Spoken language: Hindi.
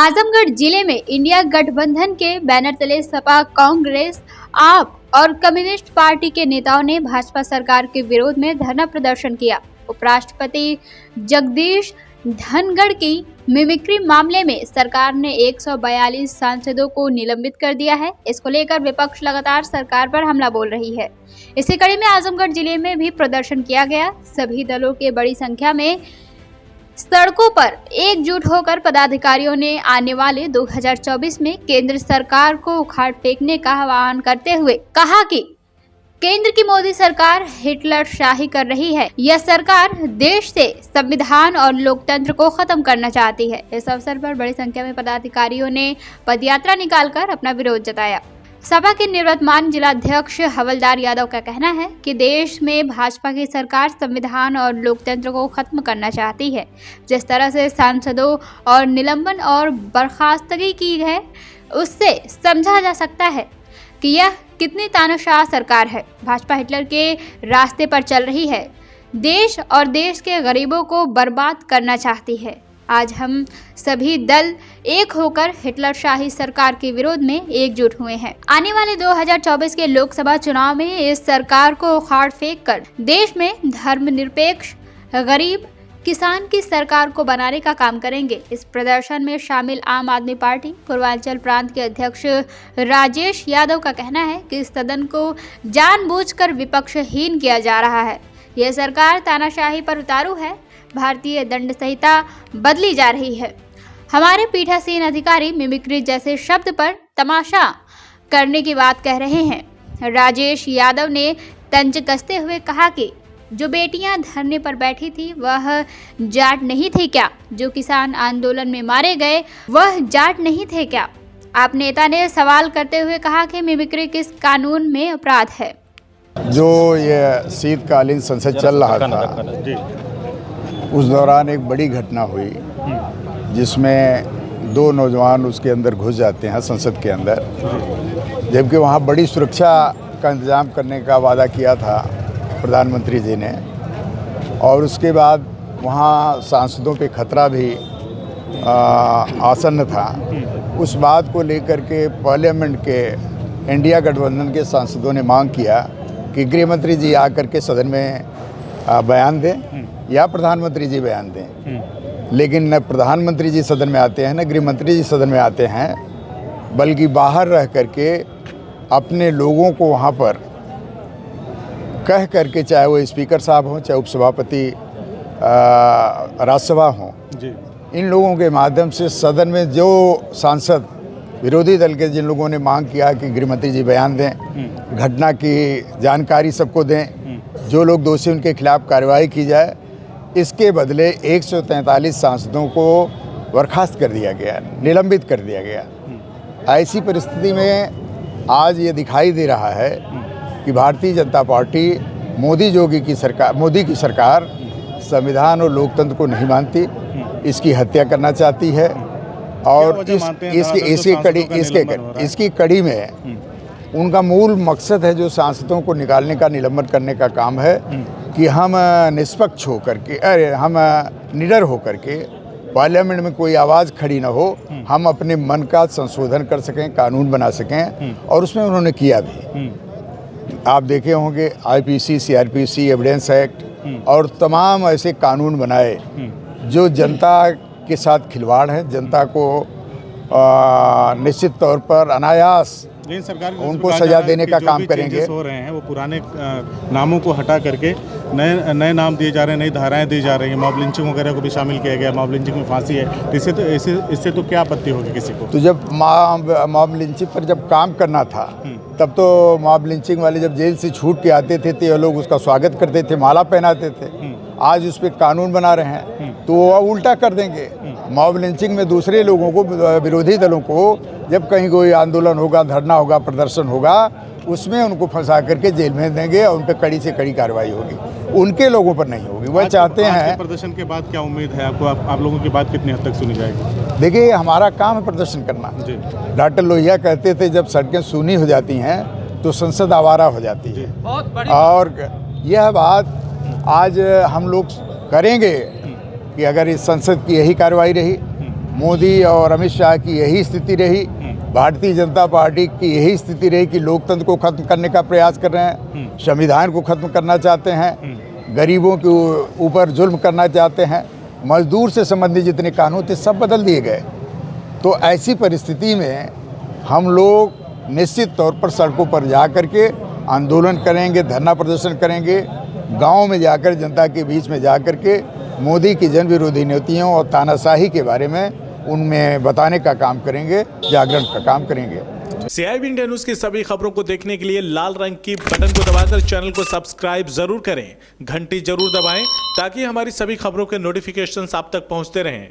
आजमगढ़ जिले में इंडिया गठबंधन के बैनर तले सपा, कांग्रेस, आप और कम्युनिस्ट पार्टी के नेताओं ने भाजपा सरकार के विरोध में धरना प्रदर्शन किया। उपराष्ट्रपति जगदीश धनखड़ की मिमिक्री मामले में सरकार ने 142 सांसदों को निलंबित कर दिया है। इसको लेकर विपक्ष लगातार सरकार पर हमला बोल रही है। इसी कड़ी में आजमगढ़ जिले में भी प्रदर्शन किया गया। सभी दलों के बड़ी संख्या में सड़कों पर एकजुट होकर पदाधिकारियों ने आने वाले 2024 में केंद्र सरकार को उखाड़ फेंकने का आह्वान करते हुए कहा कि केंद्र की मोदी सरकार हिटलर शाही कर रही है। यह सरकार देश से संविधान और लोकतंत्र को खत्म करना चाहती है। इस अवसर पर बड़ी संख्या में पदाधिकारियों ने पदयात्रा निकालकर अपना विरोध जताया। सपा के निवर्तमान जिलाध्यक्ष हवलदार यादव का कहना है कि देश में भाजपा की सरकार संविधान और लोकतंत्र को खत्म करना चाहती है। जिस तरह से सांसदों और निलंबन और बर्खास्तगी की है, उससे समझा जा सकता है कि यह कितनी तानाशाह सरकार है। भाजपा हिटलर के रास्ते पर चल रही है। देश और देश के गरीबों को बर्बाद करना चाहती है। आज हम सभी दल एक होकर हिटलर शाही सरकार के विरोध में एकजुट हुए हैं। आने वाले 2024 के लोकसभा चुनाव में इस सरकार को उखाड़ फेंक कर देश में धर्मनिरपेक्ष, गरीब, किसान की सरकार को बनाने का काम करेंगे। इस प्रदर्शन में शामिल आम आदमी पार्टी पूर्वांचल प्रांत के अध्यक्ष राजेश यादव का कहना है कि इस सदन को जानबूझकर विपक्षहीन किया जा रहा है। यह सरकार तानाशाही पर उतारू है। भारतीय दंड संहिता बदली जा रही है। हमारे पीठासीन अधिकारी मिमिक्री जैसे शब्द पर तमाशा करने की बात कह रहे हैं। राजेश यादव ने तंज कसते हुए कहा कि जो बेटियां धरने पर बैठी थी वह जाट नहीं थी क्या? जो किसान आंदोलन में मारे गए वह जाट नहीं थे क्या? आप नेता ने सवाल करते हुए कहा कि मिमिक्री किस कानून में अपराध है? जो ये शीतकालीन संसद चल रहा था, उस दौरान एक बड़ी घटना हुई जिसमें 2 नौजवान उसके अंदर घुस जाते हैं संसद के अंदर, जबकि वहाँ बड़ी सुरक्षा का इंतजाम करने का वादा किया था प्रधानमंत्री जी ने। और उसके बाद वहाँ सांसदों पे खतरा भी आसन्न था। उस बात को लेकर के पार्लियामेंट के इंडिया गठबंधन के सांसदों ने मांग किया कि गृह मंत्री जी आकर के सदन में बयान दें या प्रधानमंत्री जी बयान दें। लेकिन न प्रधानमंत्री जी सदन में आते हैं न गृह मंत्री जी सदन में आते हैं, बल्कि बाहर रह करके अपने लोगों को वहाँ पर कह करके, चाहे वो स्पीकर साहब हों, चाहे उपसभापति राज्यसभा हों, इन लोगों के माध्यम से सदन में जो सांसद विरोधी दल के जिन लोगों ने मांग किया कि गृह मंत्री जी बयान दें, घटना की जानकारी सबको दें, जो लोग दोषी उनके खिलाफ कार्रवाई की जाए, इसके बदले 143 सांसदों को बर्खास्त कर दिया गया, निलंबित कर दिया गया। ऐसी परिस्थिति में आज ये दिखाई दे रहा है कि भारतीय जनता पार्टी मोदी की सरकार संविधान और लोकतंत्र को नहीं मानती, इसकी हत्या करना चाहती है। और इसकी कड़ी में उनका मूल मकसद है जो सांसदों को निकालने का, निलंबन करने का काम है कि हम निष्पक्ष होकर के, हम निडर होकर के पार्लियामेंट में कोई आवाज़ खड़ी ना हो, हम अपने मन का संशोधन कर सकें, कानून बना सकें। और उसमें उन्होंने किया भी। आप देखे होंगे IPC, CRPC, एविडेंस एक्ट और तमाम ऐसे कानून बनाए जो जनता के साथ खिलवाड़ है। जनता को निश्चित तौर पर अनायास उनको सजा देने का काम करेंगे। हो रहे हैं वो पुराने नामों को हटा करके नए नाम दिए जा रहे हैं, नई धाराएं दी जा रही हैं। मॉब लिंचिंग वगैरह को भी शामिल किया गया। मॉब लिंचिंग में फांसी है, इससे तो क्या आपत्ति होगी किसी को? तो जब मॉब लिंचिंग पर जब काम करना था तब तो मॉब लिंचिंग वाले जब जेल से छूट के आते थे तो ये लोग उसका स्वागत करते थे, माला पहनाते थे। आज उस पर कानून बना रहे हैं तो वो उल्टा कर देंगे। मॉब लिंचिंग में दूसरे लोगों को, विरोधी दलों को, जब कहीं कोई आंदोलन होगा, धरना होगा, प्रदर्शन होगा, उसमें उनको फंसा करके जेल में देंगे और उन पर कड़ी से कड़ी कार्रवाई होगी। उनके लोगों पर नहीं होगी। वह चाहते हैं। प्रदर्शन के बाद क्या उम्मीद है आपको? आप लोगों की बात कितनी हद तक सुनी जाएगी? देखिए, हमारा काम है प्रदर्शन करना। डॉक्टर लोहिया कहते थे जब सड़कें सूनी हो जाती हैं तो संसद आवारा हो जाती है। और यह बात आज हम लोग करेंगे कि अगर इस संसद की यही कार्रवाई रही, मोदी और अमित शाह की यही स्थिति रही, भारतीय जनता पार्टी की यही स्थिति रही कि लोकतंत्र को खत्म करने का प्रयास कर रहे हैं, संविधान को खत्म करना चाहते हैं, गरीबों के ऊपर जुल्म करना चाहते हैं, मजदूर से संबंधित जितने कानून थे सब बदल दिए गए। तो ऐसी परिस्थिति में हम लोग निश्चित तौर पर सड़कों पर जा कर के आंदोलन करेंगे, धरना प्रदर्शन करेंगे, गांव में जाकर जनता के बीच में जा कर के मोदी की जन विरोधी नीतियों और तानाशाही के बारे में उनमें बताने का काम करेंगे, जागरण का काम करेंगे। CIB इंडिया न्यूज की सभी खबरों को देखने के लिए लाल रंग की बटन को दबाकर चैनल को सब्सक्राइब जरूर करें, घंटी जरूर दबाएं ताकि हमारी सभी खबरों के नोटिफिकेशंस आप तक पहुंचते रहें।